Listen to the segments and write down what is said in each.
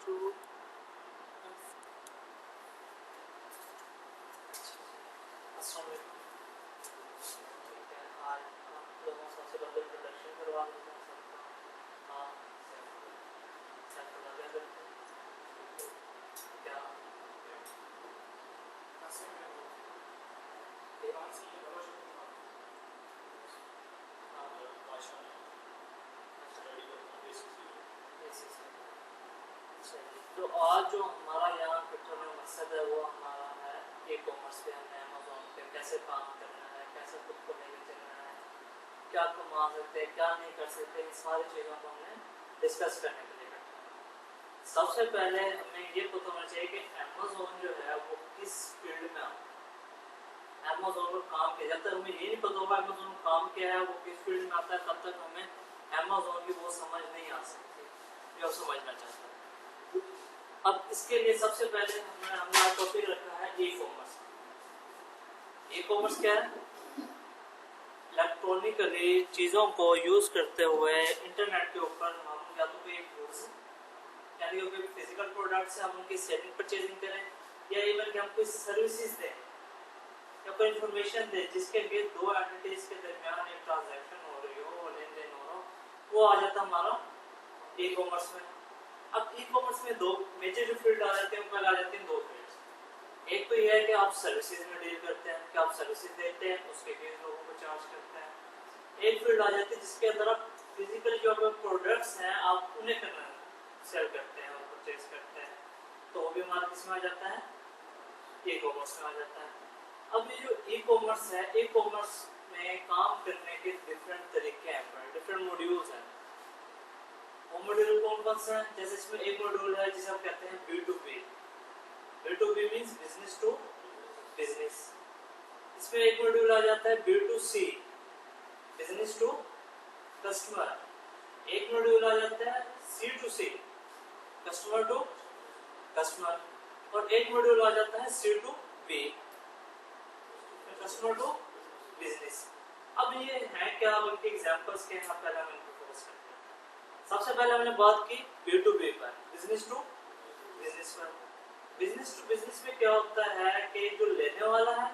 To आज हम लोगों सबसे पहले इंट्रोडक्शन करवा देते हैं सबका। हाँ, सेल्फ क्या करते हैं क्या तो आज जो हमारा यहाँ बैठने का मकसद है वो हमारा है ई कॉमर्स पे, हमें अमेज़ॉन पे कैसे काम करना है, कैसे खुद को लेकर चलना है, क्या कमा सकते हैं, क्या नहीं कर सकते, इन सारी चीज़ों को हमने डिस्कस करने के लिए बैठा है। सबसे पहले हमें ये पता होना चाहिए कि अमेज़ॉन जो है वो किस फील्ड में आता है, अमेज़ॉन पर काम किया। जब तक हमें ये नहीं पता होगा अमेज़ॉन में काम क्या है, वो किस फील्ड में आता है, तब तक हमें अमेज़ॉन की वो समझ नहीं आ सकती जो समझना चाहता है। अब इसके लिए सबसे पहले हमने हमारा टॉपिक रखा है ई कॉमर्स। ई कॉमर्स क्या है? इलेक्ट्रॉनिकली चीज़ों को यूज़ करते हुए इंटरनेट के ऊपर हम या तो कोई गुड्स यानी कोई फिजिकल प्रोडक्ट से हम उनकी सेलिंग परचेजिंग करें, या इवन कि हम कोई सर्विसेज दें या कोई इन्फॉर्मेशन दें जिसके लिए दो एंटिटीज के दरमियान एक ट्रांजैक्शन हो रही हो, लेन देन हो रहा हो, वो आ जाता हमारा ई कॉमर्स में। अब ई कॉमर्स में दो मेजर जो फील्ड आ जाते हैं, ऊपर आ जाते हैं दो फील्ड्स। एक तो ये है कि आप सर्विसेज में डील करते हैं, कि आप सर्विसेज देते हैं, उसके लिए लोगों को चार्ज करते हैं। एक फील्ड आ जाती है जिसके अंदर आप फिजिकली जो प्रोडक्ट्स हैं आप उन्हें करना सेल करते हैं और परचेज करते हैं, तो वो भी हमारा किसमें आ जाता है? ई कॉमर्स में आ जाता है। अब ये जो ई कॉमर्स है, ई कॉमर्स में काम करने के डिफरेंट तरीके हैं, डिफरेंट मॉड्यूल्स हैं। वो मॉड्यूल कौन कौन सा है? जैसे इसमें एक मॉड्यूल है जिसे हम कहते हैं B2B। B2B means business to business. इसमें एक मॉड्यूल आ जाता है B2C, बिजनेस टू कस्टमर। एक मॉड्यूल आ जाता है C2C, कस्टमर टू कस्टमर। और एक मॉड्यूल आ जाता है C2B, कस्टमर टू बिजनेस। अब ये है क्या? अब इनके एग्जांपल्स के यहाँ पहले हम इनको फोकस करते हैं। सबसे पहले हमने बात की B2B पर, बिजनेस टू बिजनेस पर। बिजनेस टू बिजनेस में क्या होता है कि जो लेने वाला है,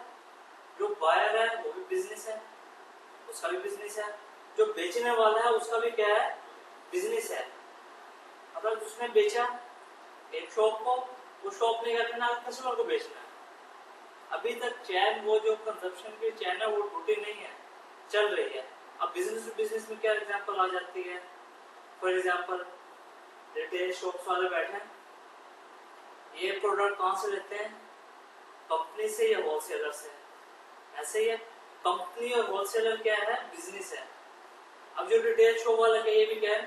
जो बायर है, वो भी बिजनेस है, उसका भी बिजनेस है। जो बेचने वाला है उसका भी क्या है? बिजनेस है। मतलब उसने बेचा एक शॉप को, वो शॉप ने क्या करना है? कस्टमर को बेचना है। अभी तक चैन, वो जो कंजप्शन की चैन है वो टूटी नहीं है, चल रही है। अब बिजनेस टू बिजनेस में क्या एग्जांपल आ जाती है? फॉर एग्जांपल रिटेल शॉप्स वाले बैठे हैं, ये प्रोडक्ट कहाँ से लेते हैं? कंपनी से या होलसेलर से? ऐसे ही है, कंपनी और होलसेलर क्या है? बिजनेस है। अब जो रिटेल शॉप वाला है ये भी क्या है?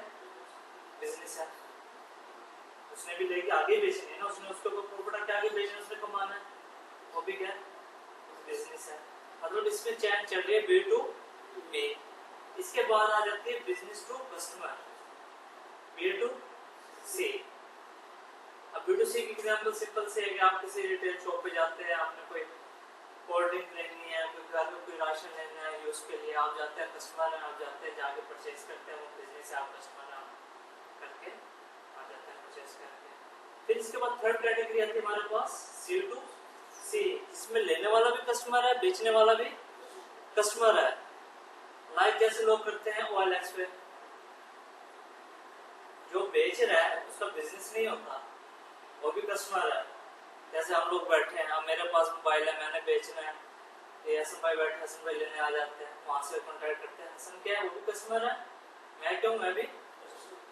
बिजनेस है। उसने भी लेके आगे बेचनी है ना, उसने उसको प्रोडक्ट आगे बेचना, उसने कमाना है, वो भी क्या है? बिजनेस है। मतलब इसमें चैन चल रही है B2B। इसके बाद आ जाती है बिजनेस टू कस्टमर, B2C। अब B2C की एग्जांपल सिंपल से है कि आप किसी रिटेल शॉप पे जाते हैं, आपने कोई कोल्ड ड्रिंक लेनी है, कोई घर में कोई राशन लेना है, यूज के लिए आप जाते हैं, कस्टमर हैं, आप जाते हैं, जाके परचेज करते हैं, वो बिजनेस है, आप कस्टमर करके आ जाते हैं परचेज करके। फिर इसके बाद थर्ड कैटेगरी आती है हमारे पास C2C, इसमें लेने वाला भी कस्टमर है, बेचने वाला भी कस्टमर है। लाइक जैसे लोग करते हैं OLX पे, जो बेच रहा है उसका बिजनेस नहीं होता, वो भी कस्टमर है। जैसे हम लोग बैठे हैं, अब मेरे पास मोबाइल है, मैंने बेचना है, ये हसन भाई बैठे, हसन भाई लेने आ जाते हैं, वहाँ से कॉन्टैक्ट करते हैं, हसन क्या है? वो भी कस्टमर है, मैं क्यों? मैं भी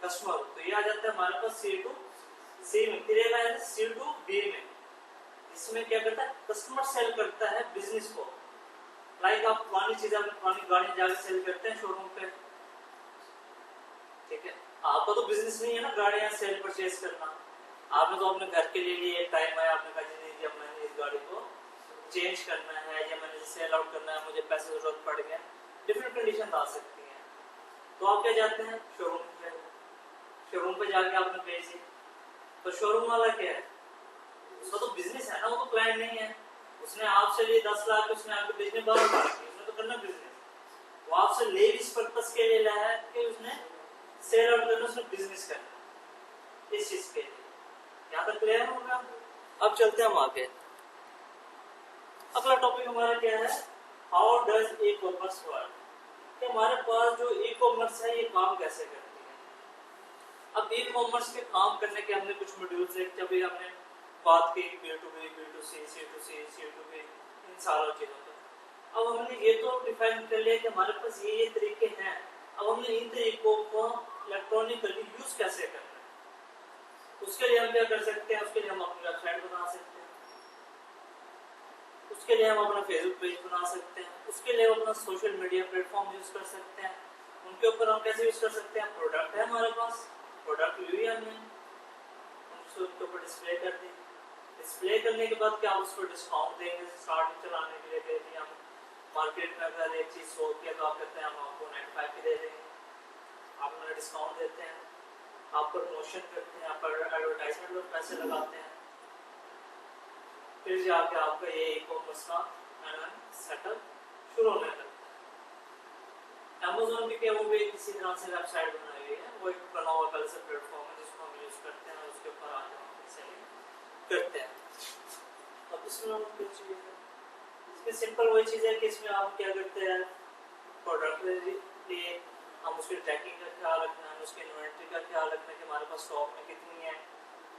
कस्टमर हूँ। तो ये आ जाता है हमारे पास C2C में। फिर ये है C2B में, इसमें क्या करता है? कस्टमर सेल करता है बिजनेस को। लाइक आप पुरानी चीजें, पुरानी गाड़ी जाकर सेल करते हैं शोरूम पे, ठीक है? आपका तो बिजनेस नहीं है ना गाड़ियां सेल परचेज करना, आपने तो अपने घर के लिए लिए, टाइम आया आपने कहा जी अब मैंने इस गाड़ी को चेंज करना है या मैंने सेल आउट करना है, मुझे पैसे की जरूरत पड़ गया, डिफरेंट कंडीशन आ सकती हैं, तो आप क्या जाते हैं? शोरूम पे। शोरूम पे जाके आपने बेची, तो शोरूम वाला क्या है? उसका तो बिजनेस है ना, वो तो क्लाइंट नहीं है। उसने आपसे लिए 10 लाख, उसने आपको बेचने 12 लाख, उसने तो करना बिजनेस। वो आपसे ले इस पर्पस के लिए लाया है कि उसने सेल आउट करना, उसने बिजनेस करना इस चीज के लिए। क्लियर हो गया? अब चलते हैं हम आगे। अगला टॉपिक हमारा क्या है, how does e commerce work, कि हमारे पास जो ई कॉमर्स है ये काम कैसे करती है। अब ई कॉमर्स के काम करने के हमने कुछ मॉड्यूल्स देखे, अभी हमने बात की B2B, B2C, C2C, C2B, इन सारों चीज़ों पर। अब हमने ये तो डिफाइन कर लिया कि हमारे पास ये तरीके हैं। अब हमने इन तरीकों को इलेक्ट्रॉनिकली यूज कैसे करना है, उसके लिए हम क्या कर सकते हैं, उसके लिए हम अपनी वेबसाइट बना सकते हैं, उसके लिए हम अपना फेसबुक पेज बना सकते हैं, उसके लिए हम अपना सोशल मीडिया प्लेटफॉर्म यूज कर सकते हैं। उनके ऊपर हम कैसे यूज कर सकते हैं, प्रोडक्ट है हमारे पास, प्रोडक्ट लिए हमने, उसको उनके ऊपर डिस्प्ले कर दी। डिस्प्ले करने के बाद क्या आप उसको डिस्काउंट देंगे स्टार्टिंग चलाने के लिए, देते हम मार्केट में अगर एक चीज़ 100 की है तो आप कहते हैं हम आपको 95 की दे देंगे, आप उन्हें डिस्काउंट देते हैं, आप प्रमोशन करते हैं, आप एडवर्टाइजमेंट में पैसे लगाते हैं, फिर जाके आपका ये ई कॉमर्स का सेटअप शुरू होने लगता है। अमेज़न भी क्या, वो भी किसी तरह से वेबसाइट बनाई हुई है, वो एक बना हुआ कल से प्लेटफॉर्म है जिसको हम यूज करते हैं, उसके ऊपर आके हम सेलिंग करते हैं। अब इसमें हम क्या चीज़ है, इसमें सिंपल वही चीज़ है कि इसमें आप क्या करते हैं, प्रोडक्ट लिए हम उसकी ट्रैकिंग का ख्याल रखना है, उसकी इन्वेंट्री का ख्याल रखना है कि हमारे पास स्टॉक में कितनी है,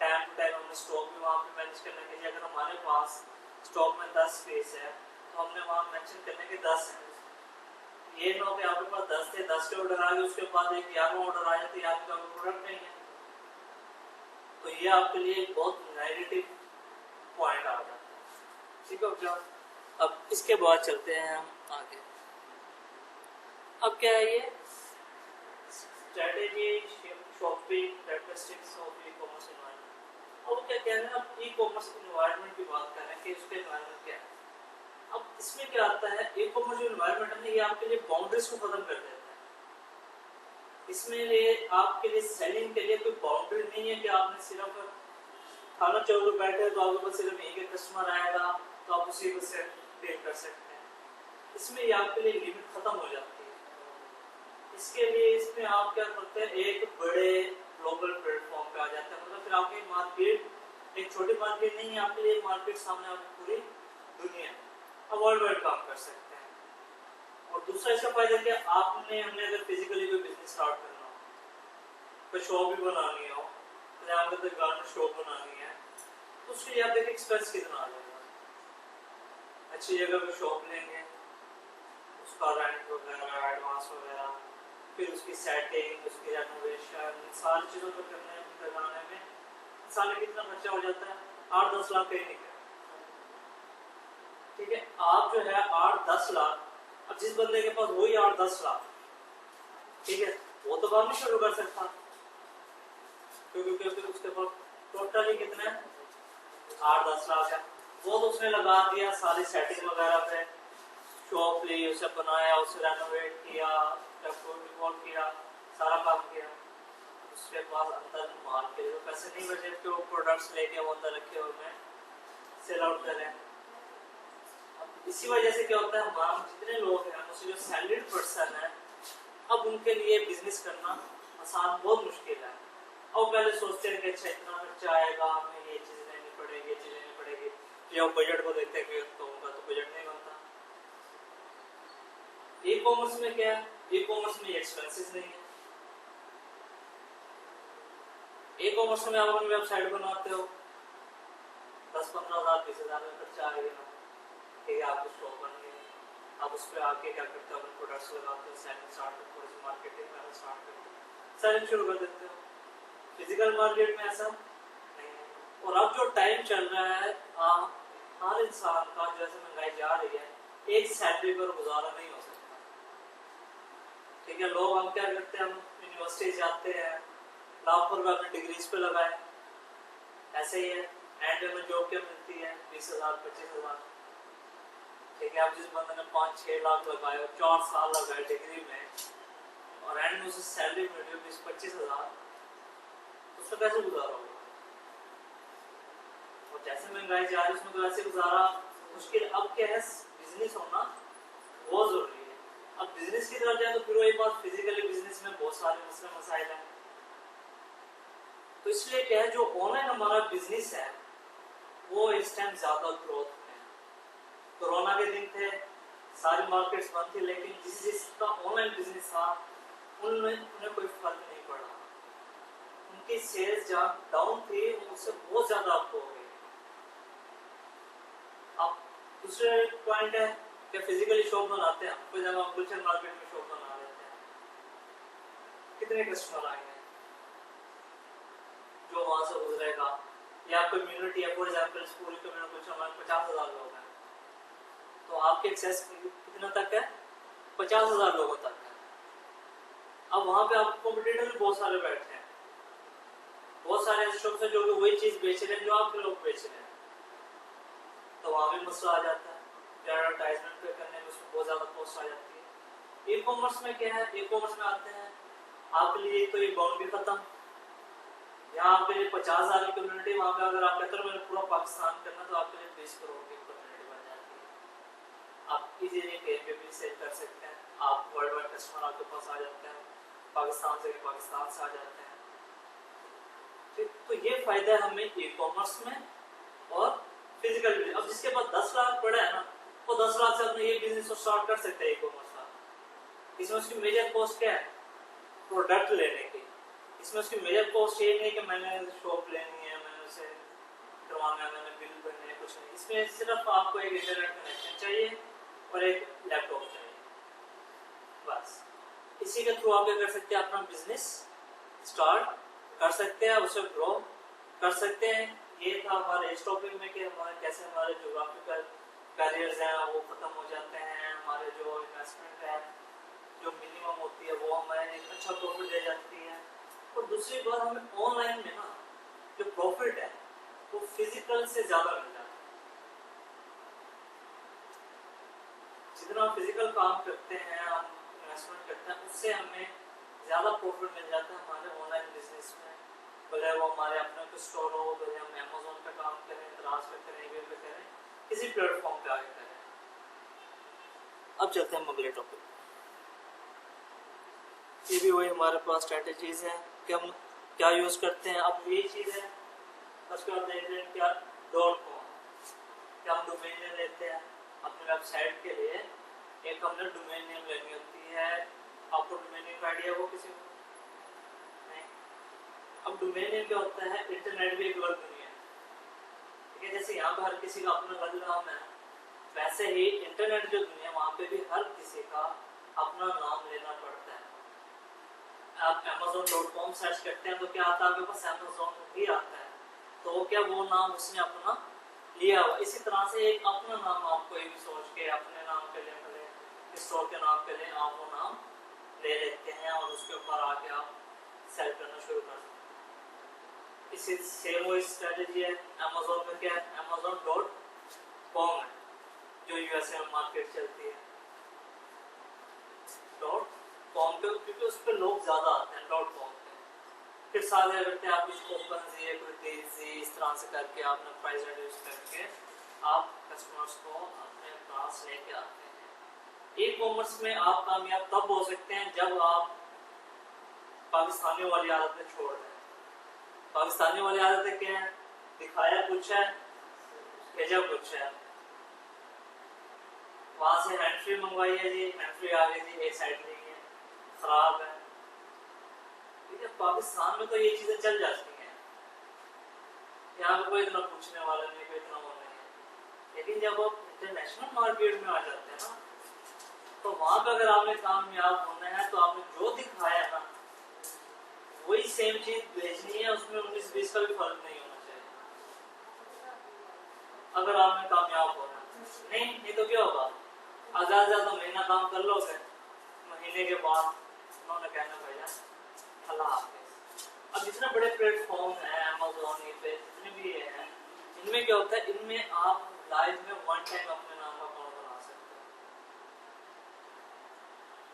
टाइम टू टाइम हमने स्टॉक भी वहाँ पे मैनेज करना है कि अगर हमारे पास स्टॉक में 10 पीस है तो हमने वहाँ मेंशन करने के 10 हैं। ये ना हो कि आपके पास 10 थे, 10 के ऑर्डर आ गए, उसके बाद एक 11वां ऑर्डर आ जाते, आपका प्रोडक्ट नहीं है, तो ये आपके लिए एक बहुत नेगेटिव पॉइंट आ जाता है। ठीक है क्या? अब इसके बाद चलते हैं हम आगे। अब क्या है ये strategy shopping characteristics of e commerce environment. अब क्या कह रहे हैं, अब ई कॉमर्स एनवायरनमेंट की बात कर रहे हैं कि उसके एनवायरनमेंट क्या है। अब इसमें क्या आता है, ई कॉमर्स जो एनवायरनमेंट है ये आपके लिए बाउंड्रीज को खत्म कर देता है। इसमें लिए आपके लिए सेलिंग के लिए कोई बाउंड्री नहीं है कि आपने सिर्फ खाना चौक पर बैठे तो आपके पास सिर्फ एक कस्टमर आएगा तो आप उसी को से डील कर सकते हैं। इसमें ये आपके लिए लिमिट खत्म हो जाती है। इसके लिए इसमें आप क्या करते हैं, एक बड़े ग्लोबल प्लेटफॉर्म पे आ जाते हैं, मतलब फिर आपकी मार्केट एक छोटी मार्केट नहीं है, आपके लिए मार्केट सामने आपकी पूरी दुनिया, अब वर्ल्ड वाइड काम कर सकते हैं। और दूसरा इसका फायदा क्या, हमने अगर फिजिकली कोई बिजनेस स्टार्ट करना हो, कोई शॉप भी बनानी हो, आपको तो गारमेंट शॉप बनानी है, तो उसके लिए आप देखिए एक्सपेंस कितना आ जाएगा। अच्छी जगह पे शॉप लेंगे, उसका रेंट वगैरह, एडवांस वगैरह, फिर उसकी सेटिंग, उसकी रेनोवेशन, सारी चीज़ों को करने में साल में कितना खर्चा हो जाता है, 8-10 लाख कहीं नहीं। ठीक है, आप जो है 8-10 लाख, अब जिस बंदे के पास वही 8-10 लाख, ठीक है, वो तो काम नहीं शुरू कर सकता, क्योंकि उसके पास टोटल ही कितने 8-10 लाख है, वो तो उसने लगा दिया सारी सेटिंग वगैरह पे, शॉप ली, उसे बनाया, उसे रेनोवेट किया, डेकोरेट किया, सारा काम किया, उसके बाद अंदर माल के लिए पैसे नहीं बचे, तो प्रोडक्ट्स लेके वो अंदर रखे और मैं सेल आउट करें। अब इसी वजह से क्या होता है, हमारा जितने लोग हैं उससे जो सैलरीड पर्सन है, अब उनके लिए बिजनेस करना आसान बहुत मुश्किल है। और पहले सोचते हैं कि अच्छा इतना खर्चा आएगा, हमें ये चीज़ लेनी पड़ेगी, ये चीज़ लेनी पड़ेगी, जब बजट को देखते हैं तो उनका तो बजट नहीं बनता। ई कॉमर्स में क्या है, ई कॉमर्स में एक्सपेंसेस नहीं है। ई कॉमर्स में आप अपनी वेबसाइट बनाते हो, 10-15 हज़ार 20 हज़ार में खर्चा आएगा, ठीक है, आपकी शॉप बन गई, आप उस पर आके क्या करते हो, अपने प्रोडक्ट्स लगाते हो, सेलिंग स्टार्ट करते हो, थोड़ी सी मार्केटिंग करना स्टार्ट करते हो, सेलिंग शुरू कर देते हो। फिजिकल मार्केट में ऐसा नहीं है। और अब जो टाइम चल रहा है, हर इंसान का जैसे महंगाई जा रही है, एक सैलरी पर गुजारा नहीं हो सकता। ठीक है, लोग हम क्या करते हैं, हम यूनिवर्सिटी जाते हैं, लाखों रुपए अपनी डिग्रीज पे लगाए, ऐसे ही है, एंड में जॉब क्या मिलती है 20,000 25,000। ठीक है, आप जिस बंदे ने 5-6 लाख लगाए और 4 साल लगाए डिग्री में, और एंड में उसे सैलरी मिल रही है 20-25 हज़ार, उसका कैसे गुजारा होगा। और जैसे महंगाई जा रही है उसमें तो ऐसे गुजारा मुश्किल। अब क्या है, बिजनेस होना बहुत जरूरी है। अब बिजनेस की तरफ जाए तो फिर वही बात, फिजिकली बिजनेस में बहुत सारे मसले मसाइल हैं, तो इसलिए क्या है, जो ऑनलाइन हमारा बिजनेस है वो इस टाइम ज्यादा ग्रोथ में है। कोरोना के दिन थे, सारी मार्केट्स बंद थी, लेकिन जिसका ऑनलाइन बिजनेस था उन्हें कोई फर्क नहीं पड़ा। उनकी सेल्स जहाँ डाउन थी उससे बहुत ज्यादा आपको हो गई। अब दूसरे पॉइंट है कि फिजिकली शॉप बनाते हैं, कोई जगह गुलशन मार्केट में शॉप बना लेते हैं, कितने कस्टमर आएंगे जो वहां से गुजरेगा, या कम्युनिटी है, फॉर एग्जाम्पल पूरी कम्युनिटी गुलशन मार्केट 50,000 लोग हैं, तो आपके एक्सेस कितना तक है, 50,000 लोगों तक है। अब वहां पे आप कॉम्पिटिटर भी बहुत सारे बैठे हैं, बहुत सारे ऐसे शॉप्स हैं जो कि वही चीज बेच रहे हैं जो आपके लोग बेच रहे हैं, तो वहां भी मसला आ जाता है, एडवर्टाइजमेंट करने में उसमें बहुत ज्यादा कॉस्ट आ जाती है। ई कॉमर्स में क्या है, ई कॉमर्स में आते हैं आपके लिए तो ये बाउंड्री खत्म, यहाँ आपके लिए 50,000 की कम्युनिटी, वहाँ पे अगर आप कहते हो मैंने पूरा पाकिस्तान करना तो आपके लिए 20 करोड़ की कम्युनिटी बन जाती है। आप इजीली कहीं पे भी सेल कर सकते हैं, आप वर्ल्ड वाइड कस्टमर आपके पास आ जाते हैं, पाकिस्तान से आ जाते हैं। ठीक, तो ये फायदा है हमें ई कॉमर्स में और फिजिकल बिजनेस। अब जिसके पास 10 लाख पड़ा है ना, वो 10 लाख से अपने ये बिजनेस को स्टार्ट कर सकते हैं ई कॉमर्स का। इसमें उसकी मेजर कॉस्ट क्या है, प्रोडक्ट लेने की। इसमें उसकी मेजर कॉस्ट ये नहीं कि मैंने शॉप लेनी है, मैंने उसे करवाना है, मैंने बिल भरने है, कुछ नहीं। इसमें सिर्फ आपको एक इंटरनेट कनेक्शन चाहिए और एक लैपटॉप चाहिए, बस। इसी के थ्रू आप क्या कर सकते हैं, अपना बिजनेस स्टार्ट कर सकते हैं, उसे ग्रो कर सकते हैं। ये था हमारे इस टॉपिक में कि हमारे कैसे हमारे जोग्राफिकल बैरियर्स हैं वो खत्म हो जाते हैं, हमारे जो इन्वेस्टमेंट है जो मिनिमम होती है वो हमें एक अच्छा प्रॉफिट दे जाती है। और दूसरी बात, हमें ऑनलाइन में ना जो प्रॉफिट है वो फिजिकल से ज्यादा मिल जाता है। जितना फिजिकल काम करते हैं, हम इन्वेस्टमेंट करते हैं, उससे हमें ज्यादा प्रॉफिट मिल जाता है हमारे ऑनलाइन बिजनेस में। भले वो हमारे अपने स्टोर हो, भले हम अमेज़न पे काम करें, दराज पे करें, ईबे पे करें, किसी प्लेटफॉर्म पे आगे करें। अब चलते हैं अगले टॉपिक। ये भी वही हमारे पास स्ट्रेटजीज है कि हम क्या यूज करते हैं। अब यही चीज है, उसके बाद देख रहे हैं क्या .com, क्या हम डोमेन नेम लेते हैं अपने वेबसाइट के लिए। एक हमने डोमेन नेम लेनी होती है, आपको डोमेन नेम का आइडिया हो किसी को? नहीं। अब डोमेन नेम क्या होता है, इंटरनेट भी एक अलग दुनिया है, ठीक है। जैसे यहाँ पर हर किसी का अपना अलग नाम है, वैसे ही इंटरनेट जो दुनिया वहाँ पे भी हर किसी का अपना नाम लेना पड़ता है। आप amazon.com सर्च करते हैं तो क्या आता है, आपके पास Amazon ही आता है, तो क्या वो नाम उसने अपना लिया हुआ। इसी तरह से एक अपना नाम आपको ये भी सोच के अपने नाम के लिए, स्टोर के नाम के लिए आप वो नाम ले लेते हैं और उसके ऊपर आके आप सेल करना शुरू कर सकते हैं। इसी सेम वो स्ट्रेटजी है Amazon में, क्या है amazon.com है जो यूएसए में मार्केट चलती है .com पे, क्योंकि उस पर लोग ज्यादा आते हैं .com पे। फिर सारे करते हैं आप कुछ कूपन दिए, कोई डील दी, इस तरह से करके आपने प्राइस रिड्यूस करके आप कस्टमर्स को अपने पास लेके आते हैं। ई कॉमर्स में आप कामयाब तब हो सकते हैं जब आप पाकिस्तानियों वाली आदतें छोड़ दें। पाकिस्तानियों वाली आदतें क्या है, दिखाया कुछ है, भेजा कुछ है। वहां से हैंड फ्री मंगवाई है जी, हैंड फ्री आ गई जी, एक साइड नहीं है, खराब है। ठीक है, पाकिस्तान में तो ये चीजें चल जाती हैं, यहाँ पे कोई इतना पूछने वाला नहीं, कोई इतना वो नहीं है। लेकिन जब आप इंटरनेशनल मार्केट में आ जाते हैं ना, तो वहां पे अगर आपने कामयाब होना है तो आपने जो दिखाया है ना वही सेम चीज बेचनी है, उसमें 19-20 का भी फर्क नहीं होना चाहिए अगर आपने कामयाब होना। नहीं तो क्या होगा, ज्यादा महीना काम कर लोगे, महीने के बाद उन्होंने कहना भैया अल्लाह हाफिज़। अब जितने बड़े प्लेटफॉर्म हैं Amazon पे, जितने भी ये हैं, इनमें क्या होता है, इनमें आप लाइफ में वन टाइम अपने नाम का अकाउंट बना सकते हो।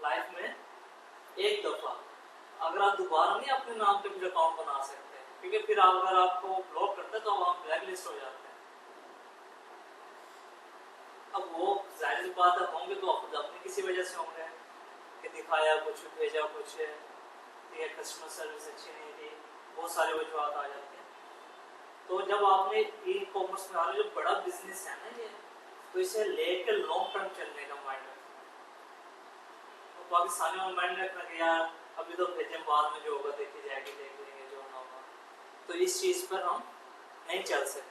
लाइफ में एक दफा, अगर आप दोबारा नहीं अपने नाम पे फिर अकाउंट बना सकते, क्योंकि फिर अगर आपको ब्लॉक करते हैं तो आप ब्लैक लिस्ट हो जाते हैं। अब वो जाहिर सी बात है, होंगे तो अपनी किसी वजह से होंगे कि दिखाया कुछ, भेजा कुछ, ये कस्टमर सर्विस अच्छी नहीं थी, बहुत सारे वजूहत आ जाते हैं। तो जब आपने ई कॉमर्स में आ रहा जो बड़ा बिजनेस है ना ये, तो इसे लेकर लॉन्ग टर्म चलने का माइंड रखना। तो पाकिस्तानियों में माइंड रखना कि यार अभी तो भेजें, बाद में जो होगा देखी जाएगी, देख लेंगे जो होना होगा। तो इस चीज़ पर हम नहीं चल सकते।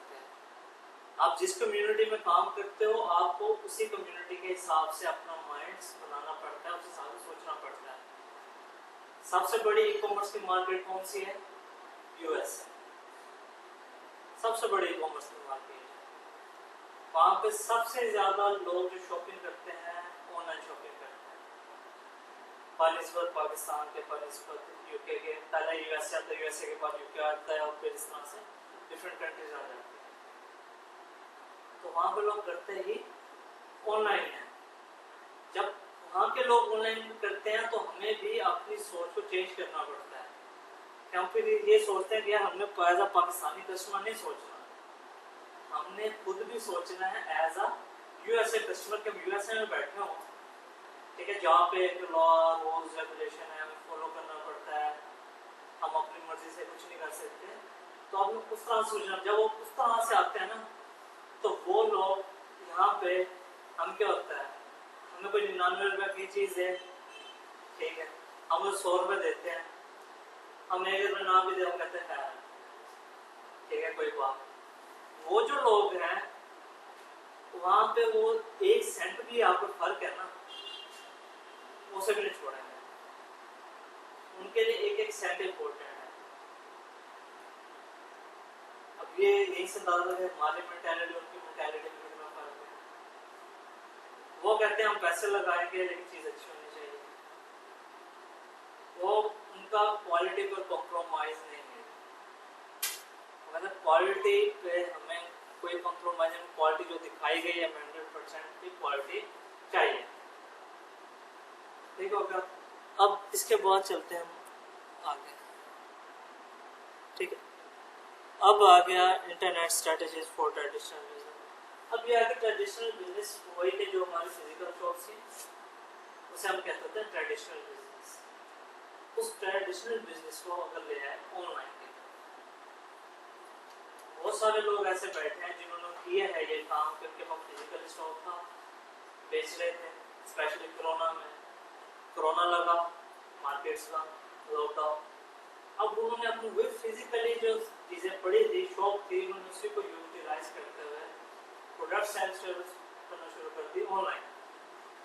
आप जिस कम्युनिटी में काम करते हो आपको उसी कम्युनिटी के हिसाब से अपना माइंड बनाना पड़ता है, उस हिसाब से सोचना पड़ता है। सबसे बड़ी ई कॉमर्स की मार्केट कौन सी है? यूएस। सबसे बड़ी ई कॉमर्स की मार्केट है। वहाँ पे सबसे ज़्यादा लोग जो शॉपिंग करते हैं ऑनलाइन शॉपिंग करते हैं। पानिस्पत पाकिस्तान के, पानिस्पत यूके के, पहले यूएसए आता है, यूएसए के बाद यूके आता है और फिर इस तरह से डिफरेंट कंट्रीज आ जाती है। तो वहाँ पे लोग करते ही ऑनलाइन है। जब वहाँ के लोग ऑनलाइन करते हैं तो हमें भी अपनी सोच को चेंज करना पड़ता है। हम फिर ये सोचते हैं कि यार हमने एज अ पाकिस्तानी कस्टमर नहीं सोचना, हमने खुद भी सोचना है एज अ यूएसए कस्टमर के। हम यूएसए में बैठे हों, ठीक है, जहाँ पे लॉ रूल्स रेगुलेशन है हमें फॉलो करना पड़ता है, हम अपनी मर्जी से कुछ नहीं कर सकते। तो हमने उस तरह सोचना। जब वो उस तरह से आते हैं ना, तो वो लोग यहाँ पे हम क्या होता है, हमें कोई 99 रुपये की चीज़ है, ठीक है, हम 100 रुपये देते हैं, हम 1 रुपये ना भी दे, हम कहते हैं ठीक है कोई बात। वो जो लोग हैं वहाँ पे वो 1 सेंट भी आपको फर्क है ना, उसे भी नहीं छोड़ेंगे। उनके लिए 1-1 सेंट इम्पोर्टेंट है। अब ये यही से अंदाजा है हमारी मेंटालिटी उनकी मेंटालिटी में कितना फर्क है। वो कहते हैं हम पैसे लगाएंगे लेकिन चीज़ अच्छी होनी चाहिए। वो उनका क्वालिटी पर कॉम्प्रोमाइज़ नहीं है। मतलब क्वालिटी पे हमें कोई कॉम्प्रोमाइज़ नहीं, क्वालिटी जो दिखाई गई है 100% की क्वालिटी चाहिए। ठीक होगा। अब इसके बाद चलते हैं हम आगे, ठीक है। अब आ गया internet strategies for traditional business. अब ये आगे ट्रेडिशनल बिजनेस वही के जो हमारी फिजिकल शॉप्स थी उसे हम कहते थे ट्रेडिशनल बिजनेस। उस ट्रेडिशनल बिजनेस को अगर ले आए ऑनलाइन के, बहुत सारे लोग ऐसे बैठे हैं जिन्होंने किए है ये काम करके हम फिजिकल स्टॉक था बेच रहे थे। स्पेशली कोरोना लगा, मार्केट्स का लॉकडाउन, अब उन्होंने अपनी वही फिजिकली जो चीज़ें पड़ी थी, शॉप थी, उन्होंने उसी को यूटिलाइज करते हुए प्रोडक्ट सेल करना शुरू कर दी ऑनलाइन।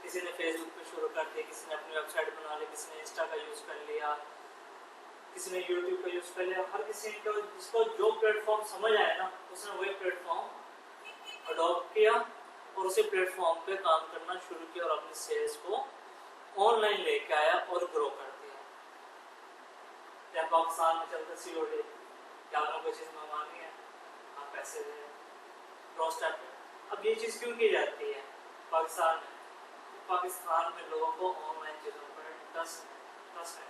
किसी ने फेसबुक पे शुरू कर दिया, किसी ने अपनी वेबसाइट बना ली, किसी ने इंस्टा का यूज़ कर लिया, किसी ने यूट्यूब का यूज़ कर लिया। हर किसी को जिसको जो प्लेटफॉर्म समझ आया ना, उसने वही प्लेटफॉर्म अडॉप्ट किया और उसी प्लेटफॉर्म पे काम करना शुरू किया और अपनी सेल्स को ऑनलाइन लेके आया और ग्रो कर दिया। पाकिस्तान में चलता COD, क्या आपने कोई चीज़ मंगवानी है आप पैसे दें क्रॉस टैप। अब ये चीज़ क्यों की जाती है पाकिस्तान में? पाकिस्तान में लोगों को ऑनलाइन चीज़ों पर ट्रस्ट है।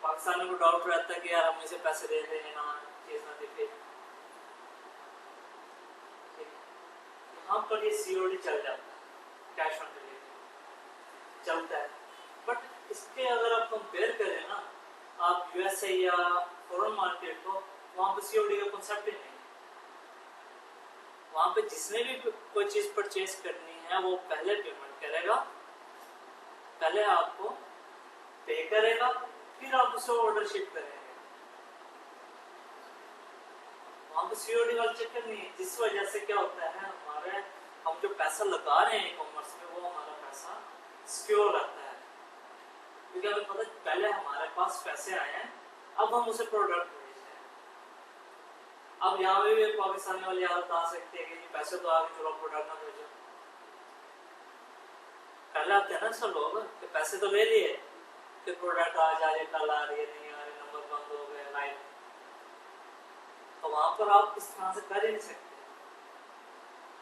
पाकिस्तान को डाउट रहता है कि यार हम इसे पैसे दे दें ना, चीज़ ना दिखे। यहाँ पर ये COD चल जाता है, कैश ऑन डिलीवरी चलता है। बट इसके अगर आप कंपेयर करें ना, आप USA या फॉरेन मार्केट को, वहाँ पे COD का कॉन्सेप्ट ही नहीं है। वहाँ पे जिसने भी कोई चीज़ परचेज करनी है वो पहले पेमेंट करेगा, पहले आपको पे करेगा, फिर आप उसे ऑर्डर शिप करेंगे। वहाँ पे COD वाला चक्कर नहीं है, जिस वजह से क्या होता है हमारे हम जो पैसा लगा रहे हैं ई-कॉमर्स में वो हमारा पैसा सिक्योर रहता है। क्योंकि हमें पता पहले हमारे पास पैसे आए हैं, अब हम उसे प्रोडक्ट भेज रहे हैं। अब यहाँ भी पाकिस्तानी वाले यार बता सकते हैं कि पैसे तो आगे चलो प्रोडक्ट ना भेजो। पहले आते हैं ना सब लोग कि पैसे तो ले लिए, फिर प्रोडक्ट आज आ रही है, कल आ रही है, नहीं आ रही, नंबर बंद हो गए, लाइव। तो वहाँ पर आप इस तरह से कर ही नहीं सकते।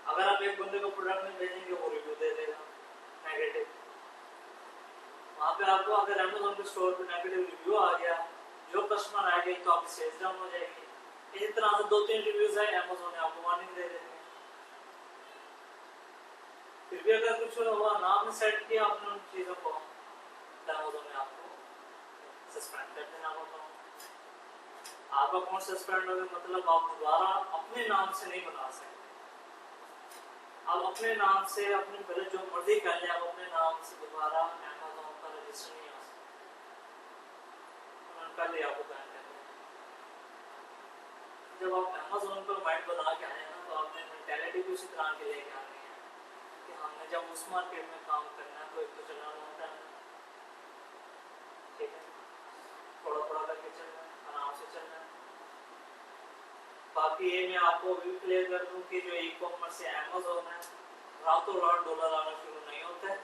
अगर आप एक बंदे को प्रोडक्ट नहीं भेजेंगे वो रिव्यू दे देगा नेगेटिव। वहाँ पे आपको अगर Amazon के स्टोर पे नेगेटिव रिव्यू आ गया, जो कस्टमर आ गए तो आपकी सेल्स डाउन हो जाएगी। इसी तरह से 2-3 रिव्यूज आए, Amazon ने आपको वार्निंग दे देंगे। फिर भी अगर कुछ हुआ ना आपने सेट किया आपने उन चीज़ों को, तो Amazon ने आपको सस्पेंड कर देना होगा। आपका अकाउंट सस्पेंड हो गया मतलब आप दोबारा अपने नाम से नहीं बना सकते। आप अपने नाम से अपने पहले जो मर्जी कर ले, आप अपने नाम से दोबारा अमेज़न पर रजिस्टर नहीं हो सकते। उन्होंने पहले आपको बैन कर दिया। जब आप अमेज़न पर माइंड बना के आए ना, तो आपने मेंटेलिटी भी उसी तरह की लेके आनी है कि हमने जब उस मार्केट में काम करना है तो एक तो चलाना होता है, ठीक है, थोड़ा थोड़ा करके चलना है, आराम से चलना है। बाकी ये मैं आपको भी क्लियर कर दूं कि जो ई कॉमर्स या अमेज़न है, रातों रात डॉलर आना शुरू नहीं होता है,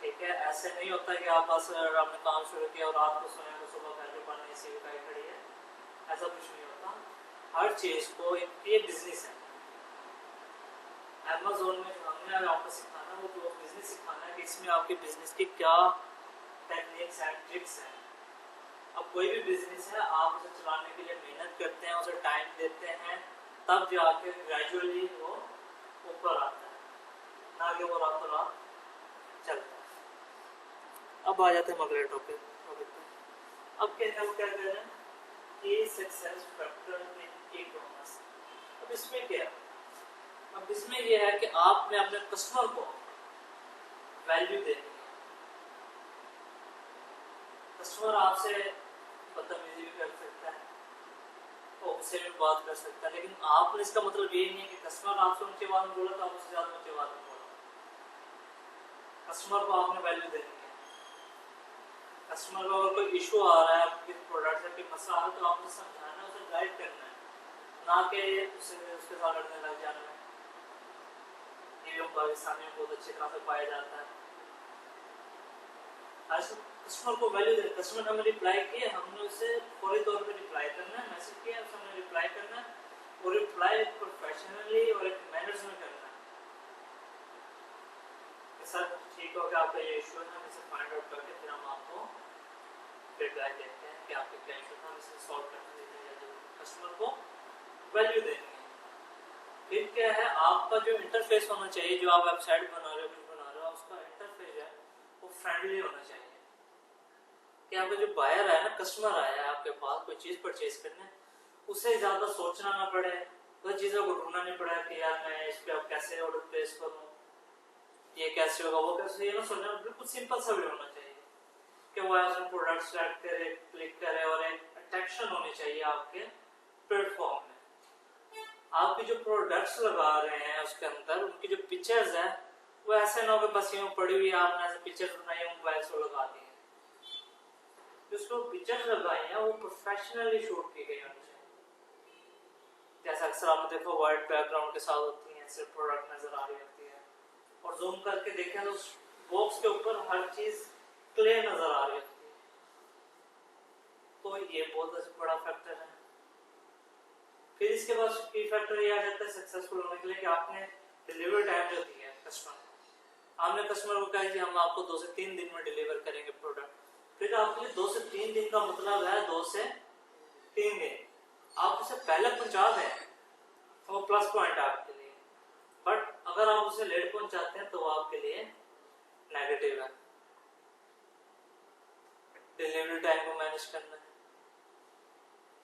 ठीक है। ऐसे नहीं होता कि आप बस आपने काम शुरू किया और रात को सोने को सुबह वैल्यू पाने से भी खड़ी है, ऐसा कुछ नहीं होता। हर चीज़ को ये बिजनेस है। अमेज़न में जो हमने आपको सिखाना है वो जो बिजनेस सिखाना है कि इसमें आपके बिजनेस की क्या टेक्निक्स एंड ट्रिक्स हैं। अब कोई भी बिजनेस है, आप उसे चलाने के लिए मेहनत करते हैं, उसे टाइम देते हैं, तब जाके ग्रेजुअली वो ऊपर आता है, ना कि वो रातों रात चलता है। अब आ जाते हैं अगले टॉपिक पे। अब क्या कह रहे हैं कि success factor in e commerce. अब इसमें क्या है? अब इसमें यह है कि आपने अपने कस्टमर को वैल्यू देनी है। कस्टमर आपसे बदतमीजी भी कर सकता है, तो उससे भी बात कर सकता है, लेकिन आपने इसका मतलब ये नहीं है कि कस्टमर आपसे ऊंची आवाज में बोला तो आप उससे ज्यादा ऊंची आवाज में बोला। कस्टमर को आपने वैल्यू देनी है। कस्टमर को अगर कोई इशू आ रहा है, आपके प्रोडक्ट से कोई मसला आ रहा है, तो आपने समझाना है, उसे गाइड करना है, ना कि उसके साथ लड़ने लग जाना है। ये पाकिस्तानी में बहुत अच्छे तरह से पाया जाता है। आज कस्टमर को वैल्यू दे, कस्टमर ने हमें रिप्लाई किया, हमने उसे फौरी तौर पे रिप्लाई करना है, मैसेज किया उसे हमने रिप्लाई करना है, और रिप्लाई प्रोफेशनली और एक मैनर्स में करना है कि सर ठीक हो गया, आपका ये इशू है, हम इसे फाइंड आउट करके फिर हम आपको रिप्लाई देते हैं कि आपके क्या इशू था, हम इसे सॉल्व करके देते हैं। कस्टमर को वैल्यू देनी है। फिर क्या है, आपका जो इंटरफेस होना चाहिए, जो आप वेबसाइट बना रहे हो, कुछ बना रहे हो, उसका इंटरफेस है वो फ्रेंडली होना चाहिए कि आपका जो बायर है ना, कस्टमर आया है आपके पास कोई चीज परचेज करने, उसे ज्यादा सोचना ना पड़े, वह चीजों को ढूंढना नहीं पड़ा कि यार मैं इस पे अब कैसे ऑर्डर प्लेस करूं, ये कैसे होगा, वो कैसे, ये ना सोचना, बिल्कुल सिंपल सा भी होना चाहिए कि वो ऐसा प्रोडक्ट सेलेक्ट करे, क्लिक करे, और एक अट्रैक्शन होनी चाहिए आपके प्लेटफॉर्म में। आपके जो प्रोडक्ट्स लगा रहे हैं उसके अंदर उनकी जो पिक्चर्स है वो ऐसे ना हो कि बस यूं पड़ी हुई आपने ऐसे पिक्चर्स बनाई मोबाइल से लगा दी है। जो पिक्चर्स लगाई हैं वो प्रोफेशनली शूट की गई होनी चाहिए। जैसा अक्सर आपने देखा व्हाइट बैकग्राउंड के साथ होती हैं, सिर्फ प्रोडक्ट नजर आ रही होती है, और जूम करके देखें तो बॉक्स के ऊपर हर चीज क्लियर नजर आ रही होती है। तो ये बहुत बड़ा फैक्टर है। फिर इसके बाद की फैक्टर ये आ जाता है सक्सेसफुल होने के लिए कि आपने डिलीवरी टाइम जो दी है कस्टमर को, आपने कस्टमर को कहा कि हम आपको 2 से 3 दिन में डिलीवर करेंगे प्रोडक्ट। फिर आपके लिए 2 से 3 दिन का मतलब है 2 से 3 दिन। आप उसे पहले पहुंचा दें तो वो प्लस पॉइंट है आपके लिए, बट अगर आप उसे लेट पहुंचाते हैं तो वो आपके लिए नेगेटिव है। डिलीवरी टाइम को मैनेज करना है,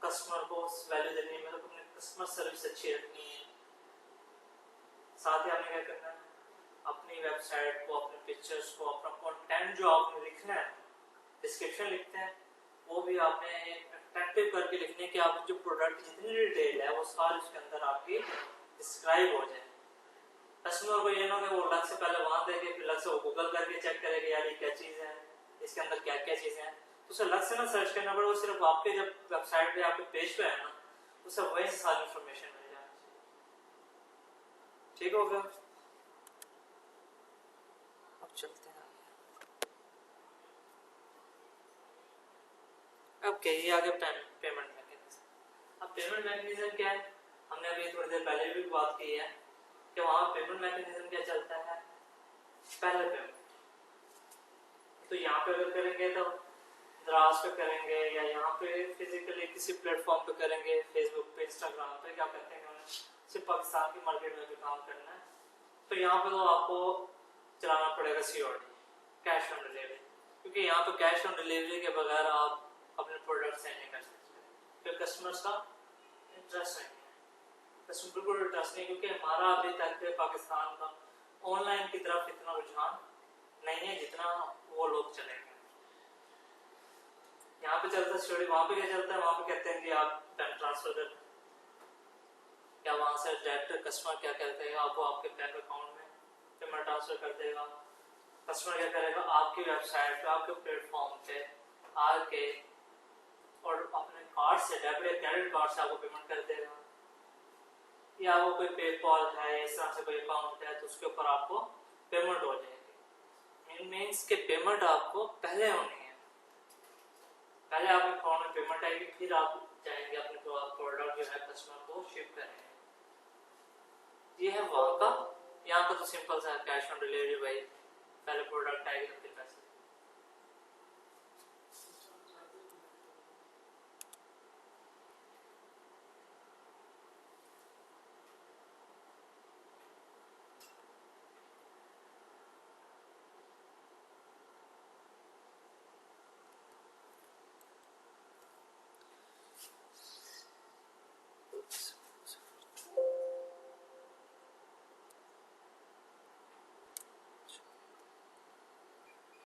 कस्टमर को वैल्यू देनी है, मतलब अपने कस्टमर सर्विस अच्छी रखनी है। साथ ही आपने क्या करना है, अपनी वेबसाइट को, अपने पिक्चर्स को, अपना कंटेंट जो आपने लिखना है, डिस्क्रिप्शन लिखते हैं, वो भी आपने अट्रैक्टिव करके लिखने कि आप जो प्रोडक्ट जितनी डिटेल है वो सारी उसके अंदर आपकी डिस्क्राइब हो जाए। कस्टमर को ये ना कि वो अलग से पहले वहां देखे, फिर अलग से वो गूगल करके चेक करे कि यार ये क्या चीज़ है, इसके अंदर क्या क्या चीज़ें हैं, तो उसे अलग से ना सर्च करना पड़े। वो सिर्फ आपके जब वेबसाइट पे आपके पेज पे है ना, उसे वही से सारी इंफॉर्मेशन मिल जाए। ठीक हो गया। अब चलते हैं अब क्या, ये आगे पेमेंट मैकेनिज्म। अब पेमेंट मैकेनिज्म क्या है, हमने अभी थोड़ी देर पहले भी बात की है कि वहाँ पेमेंट मैकेनिज्म क्या चलता है, पहले पेमेंट। तो यहाँ पे अगर करेंगे तो द्रास पे करेंगे, या यहाँ पे फिजिकली किसी प्लेटफॉर्म पे करेंगे, फेसबुक पे, इंस्टाग्राम पे, क्या करते हैं उन्हें सिर्फ पाकिस्तान की मार्केट में भी काम करना है, तो यहाँ पे तो आपको चलाना पड़ेगा COD, कैश ऑन डिलीवरी, क्योंकि यहाँ पे कैश ऑन डिलीवरी के बगैर आप अपने प्रोडक्ट सेल नहीं कर सकते। कि कस्टमर्स का इंटरेस्ट नहीं है, कस्टमर बिल्कुल इंटरेस्ट नहीं, क्योंकि हमारा अभी तक पाकिस्तान का ऑनलाइन की तरफ इतना रुझान नहीं है जितना वो लोग चले गए। यहाँ पे चलता स्टोरी, वहाँ पे क्या चलता है, वहाँ पे कहते हैं कि आप बैंक ट्रांसफर कर, या वहाँ से डायरेक्ट कस्टमर क्या करते हैं, आपको आपके बैंक अकाउंट में पेमेंट ट्रांसफर कर देगा। कस्टमर क्या करेगा, आपकी वेबसाइट पे, आपके प्लेटफॉर्म पे आके और अपने कार्ड से, डेबिट क्रेडिट कार्ड से आपको पेमेंट कर देगा, या वो कोई पेपॉल है, इस तरह से कोई अकाउंट है, तो उसके ऊपर आपको पेमेंट हो जाएगी। मीन्स के पेमेंट आपको पहले होनी है, पहले आपके अकाउंट में पेमेंट आएगी, फिर आप जाएंगे अपने प्रोडक्ट जो है कस्टमर को शिप करेंगे। ये है वहाँ का। यहाँ का तो सिंपल सा कैश ऑन डिलीवरी, भाई पहले प्रोडक्ट आएगी